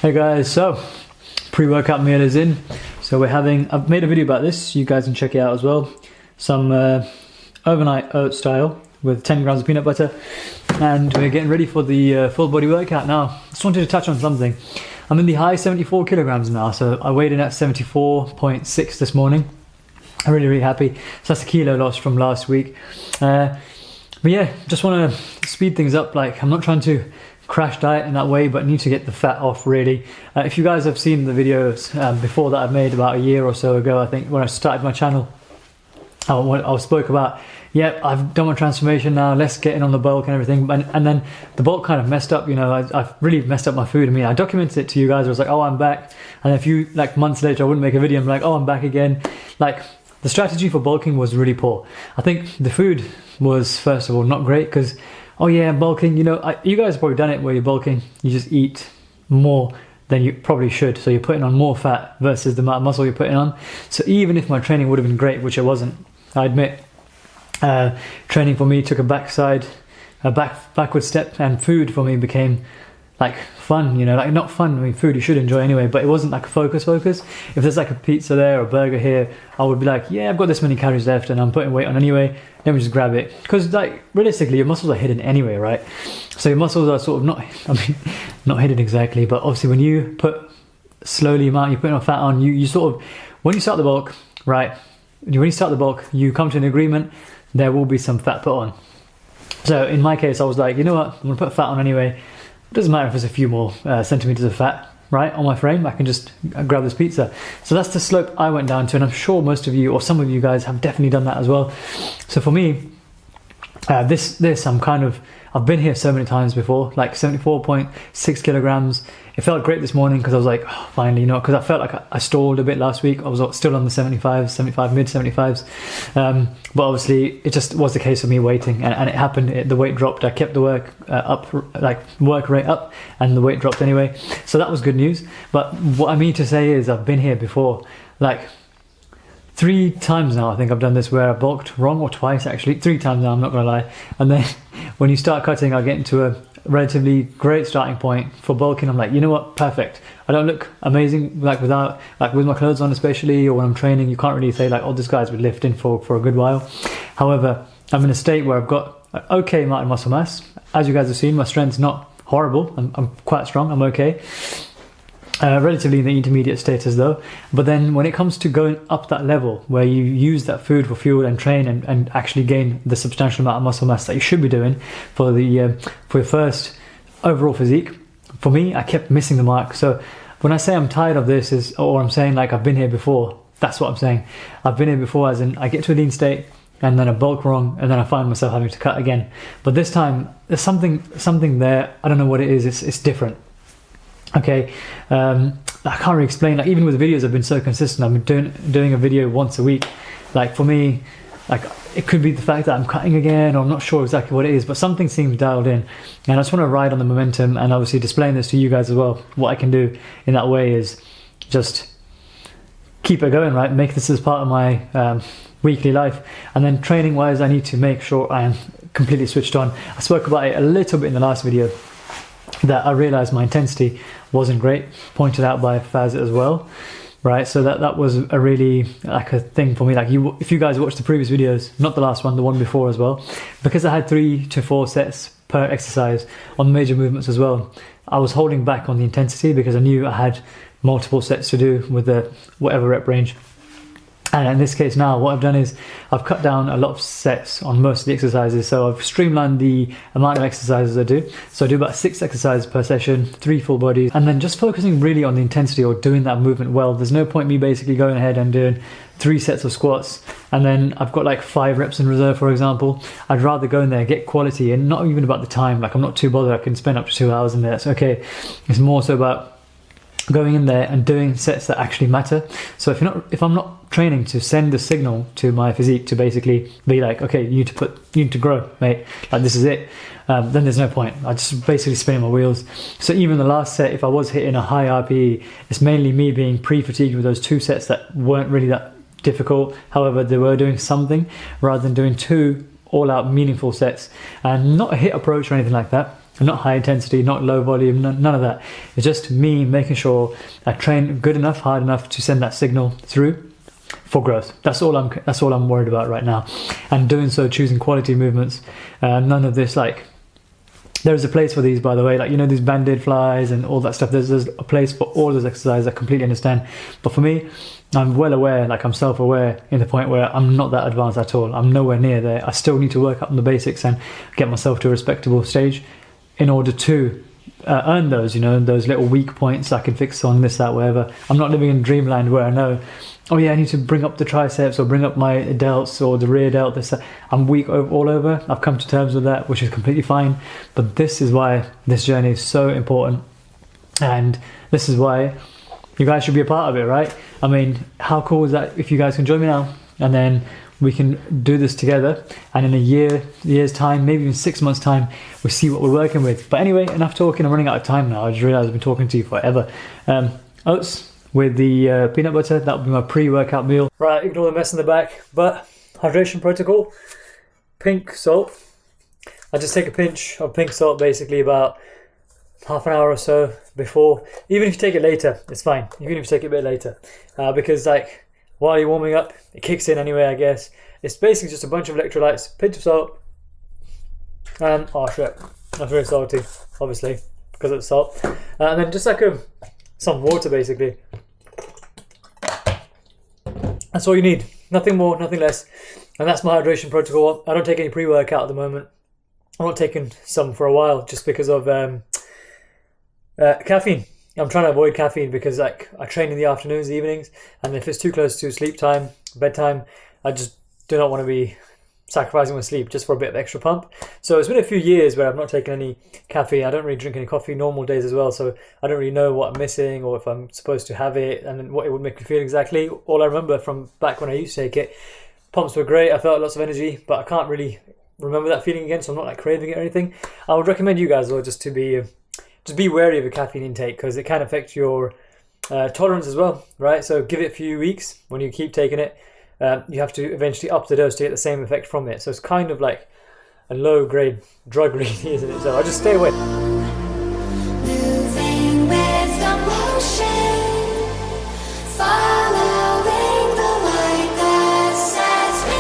Hey guys, so pre-workout meal is in. So I've made a video about this, you guys can check it out as well. Some overnight oat style with 10 grams of peanut butter. And we're getting ready for the full body workout now. Just wanted to touch on something. I'm in the high 74 kilograms now, so I weighed in at 74.6 this morning. I'm really happy. So that's a kilo loss from last week. But yeah, just want to speed things up. Like, I'm not trying to crash diet in that way, but need to get the fat off really. If you guys have seen the videos before that I've made about a year or so ago, I think when I started my channel, I spoke about, yeah, I've done my transformation now, let's get in on the bulk and everything. And then the bulk kind of messed up, you know, I've really messed up my food. I mean, I documented it to you guys. I was like, oh, I'm back. And a few months later, I wouldn't make a video. I'm like, oh, I'm back again. Like, the strategy for bulking was really poor. I think the food was, first of all, not great because, oh yeah, I'm bulking. You know, you guys have probably done it where you're bulking. You just eat more than you probably should. So you're putting on more fat versus the amount of muscle you're putting on. So even if my training would have been great, which it wasn't, I admit, training for me took a backward step, and food for me became like fun, you know, like not fun. I mean, food you should enjoy anyway, but it wasn't like a focus. If there's like a pizza there or a burger here, I would be like, yeah, I've got this many calories left and I'm putting weight on anyway. Let me just grab it. Because like realistically, your muscles are hidden anyway, right? So your muscles are sort of not hidden exactly, but obviously when you put slowly amount, you put enough fat on, you sort of, when you start the bulk, right? When you start the bulk, you come to an agreement, there will be some fat put on. So in my case, I was like, you know what? I'm gonna put fat on anyway. It doesn't matter if there's a few more centimeters of fat, right, on my frame. I can just grab this pizza. So that's the slope I went down to, and I'm sure most of you, or some of you guys, have definitely done that as well. So for me, I've been here so many times before, like 74.6 kilograms. It felt great this morning because I was like, oh, finally, you know, because I felt like I stalled a bit last week. I was still on the 75, mid 75s. But obviously it just was the case of me waiting, and it happened. The weight dropped. I kept the work work rate up, and the weight dropped anyway. So that was good news. But what I mean to say is I've been here before, like 3 times now. I think I've done this where I bulked wrong, or twice actually. 3 times now, I'm not gonna lie. And then when you start cutting, I get into a relatively great starting point for bulking. I'm like, you know what, perfect. I don't look amazing with my clothes on, especially, or when I'm training. You can't really say like, oh, this guy's been lifting for a good while. However, I'm in a state where I've got an okay amount of muscle mass. As you guys have seen, my strength's not horrible. I'm quite strong. I'm okay. Relatively in the intermediate status though. But then when it comes to going up that level where you use that food for fuel and train and actually gain the substantial amount of muscle mass that you should be doing for your first overall physique, for me, I kept missing the mark. So when I say I'm tired of this, or I'm saying like I've been here before, that's what I'm saying. I've been here before, as in I get to a lean state and then I bulk wrong, and then I find myself having to cut again. But this time there's something there. I don't know what it is. It's different. Okay, I can't really explain. Like, even with the videos, I've been so consistent. I've been doing a video once a week. Like, for me, like, it could be the fact that I'm cutting again, or I'm not sure exactly what it is, but something seems dialed in, and I just want to ride on the momentum. And obviously displaying this to you guys as well. What I can do in that way is just keep it going, right? Make this as part of my weekly life. And then training wise, I need to make sure I am completely switched on. I spoke about it a little bit in the last video, that I realized my intensity wasn't great, pointed out by Faz as well, right? So that was a really like a thing for me. Like, if you guys watched the previous videos, not the last one, the one before as well, because I had 3 to 4 sets per exercise on major movements as well, I was holding back on the intensity because I knew I had multiple sets to do with the whatever rep range. And in this case now, what I've done is I've cut down a lot of sets on most of the exercises. So I've streamlined the amount of exercises I do. So I do about 6 exercises per session, 3 full bodies, and then just focusing really on the intensity or doing that movement well. There's no point me basically going ahead and doing 3 sets of squats, and then I've got like 5 reps in reserve, for example. I'd rather go in there, get quality, and not even about the time. Like, I'm not too bothered. I can spend up to 2 hours in there. That's okay. It's more so about going in there and doing sets that actually matter. So if I'm not training to send the signal to my physique to basically be like, okay, you need to grow, mate, like this is it, then there's no point. I just basically spinning my wheels. So even the last set, if I was hitting a high RPE, it's mainly me being pre-fatigued with those 2 sets that weren't really that difficult. However, they were doing something, rather than doing 2 all-out meaningful sets, and not a hit approach or anything like that. not high intensity, not low volume, none of that. It's just me making sure I train good enough, hard enough to send that signal through for growth. That's all I'm worried about right now. And doing so, choosing quality movements. None of this, like, there is a place for these, by the way, like, you know, these band-aid flies and all that stuff. There's a place for all those exercises. I completely understand. But for me, I'm well aware, like, I'm self-aware in the point where I'm not that advanced at all. I'm nowhere near there. I still need to work up on the basics and get myself to a respectable stage in order to earn those, you know, those little weak points I can fix on this, that, whatever. I'm not living in dreamland where I know, oh yeah, I need to bring up the triceps or bring up my delts or the rear delt. This, I'm weak all over. I've come to terms with that, which is completely fine. But this is why this journey is so important. And this is why you guys should be a part of it, right? I mean, how cool is that if you guys can join me now and then we can do this together, and in a year's time, maybe even 6 months time, we see what we're working with. But anyway, enough talking. I'm running out of time now. I just realized I've been talking to you forever. Oats with the peanut butter, that will be my pre-workout meal. Right, ignore the mess in the back. But hydration protocol, pink salt. I just take a pinch of pink salt basically about half an hour or so before. Even if you take it later, it's fine. Even if you take it a bit later, because like while you're warming up, it kicks in anyway, I guess. It's basically just a bunch of electrolytes, pinch of salt, and oh shit, that's very salty, obviously, because of the salt. And then just like some water, basically. That's all you need. Nothing more, nothing less. And that's my hydration protocol. I don't take any pre-workout at the moment. I'm not taking some for a while just because of caffeine. I'm trying to avoid caffeine because like I train in the afternoons, evenings, and if it's too close to sleep time, bedtime, I just do not want to be sacrificing my sleep just for a bit of extra pump. So it's been a few years where I've not taken any caffeine. I don't really drink any coffee normal days as well, so I don't really know what I'm missing or if I'm supposed to have it and then what it would make me feel exactly. All I remember from back when I used to take it, pumps were great, I felt lots of energy, but I can't really remember that feeling again, so I'm not like craving it or anything. I would recommend you guys though just be wary of your caffeine intake because it can affect your tolerance as well, right? So give it a few weeks. When you keep taking it, you have to eventually up the dose to get the same effect from it. So it's kind of like a low grade drug really, isn't it? So I just stay away. Moving with the motion, following the light that sets me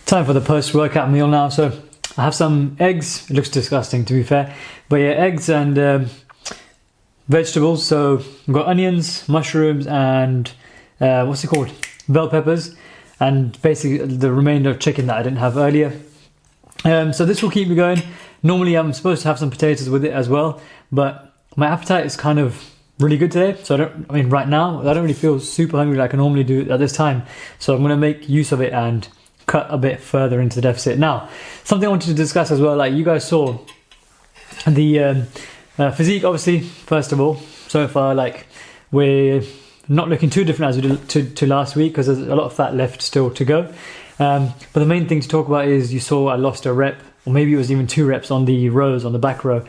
time for the post-workout meal now. So I have some eggs. It looks disgusting, to be fair, but yeah, eggs and vegetables. So I've got onions, mushrooms, and what's it called? Bell peppers, and basically the remainder of chicken that I didn't have earlier. So this will keep me going. Normally I'm supposed to have some potatoes with it as well, but my appetite is kind of really good today. So right now I don't really feel super hungry like I normally do at this time. So I'm going to make use of it and cut a bit further into the deficit. Now, something I wanted to discuss as well, like you guys saw the physique, obviously, first of all. So far, like, we're not looking too different as we did to last week, because there's a lot of fat left still to go. But the main thing to talk about is you saw I lost a rep, or maybe it was even 2 reps on the rows, on the back row,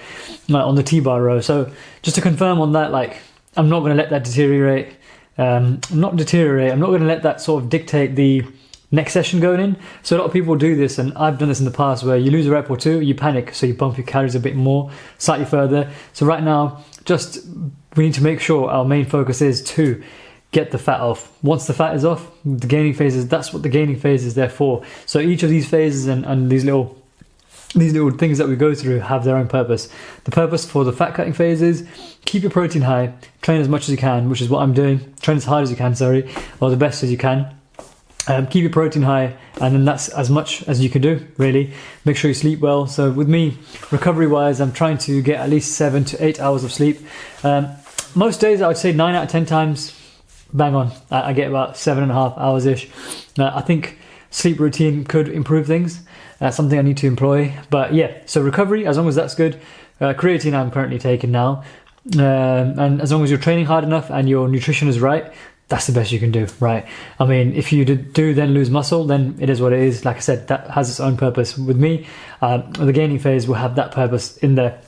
on the T-bar row. So just to confirm on that, like, I'm not going to let that deteriorate. I'm not going to let that sort of dictate the next session going in. So a lot of people do this, and I've done this in the past, where you lose a rep or 2, you panic, so you bump your calories a bit more, slightly further. So right now, we need to make sure our main focus is to get the fat off. Once the fat is off, the gaining phases, that's what the gaining phase is there for. So each of these phases and these little things that we go through have their own purpose. The purpose for the fat cutting phase is keep your protein high, train as much as you can, which is what I'm doing. Train as hard as you can, or the best as you can. Keep your protein high, and then that's as much as you can do, really. Make sure you sleep well. So with me, recovery wise, I'm trying to get at least 7 to 8 hours of sleep. Most days I would say 9 out of 10 times, bang on, I get about 7.5 hours ish. I think sleep routine could improve things. That's something I need to employ. But yeah, so recovery, as long as that's good. Creatine I'm currently taking now, and as long as you're training hard enough and your nutrition is right, that's the best you can do, right? I mean, if you do then lose muscle, then it is what it is. Like I said, that has its own purpose. With me, the gaining phase will have that purpose in there.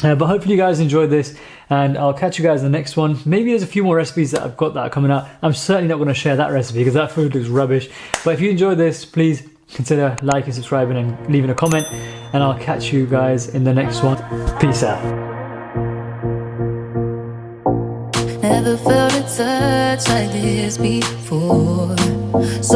But hopefully you guys enjoyed this, and I'll catch you guys in the next one. Maybe there's a few more recipes that I've got that are coming out. I'm certainly not going to share that recipe because that food looks rubbish. But if you enjoyed this, please consider liking, subscribing, and leaving a comment. And I'll catch you guys in the next one. Peace out. Never felt a touch like this before. So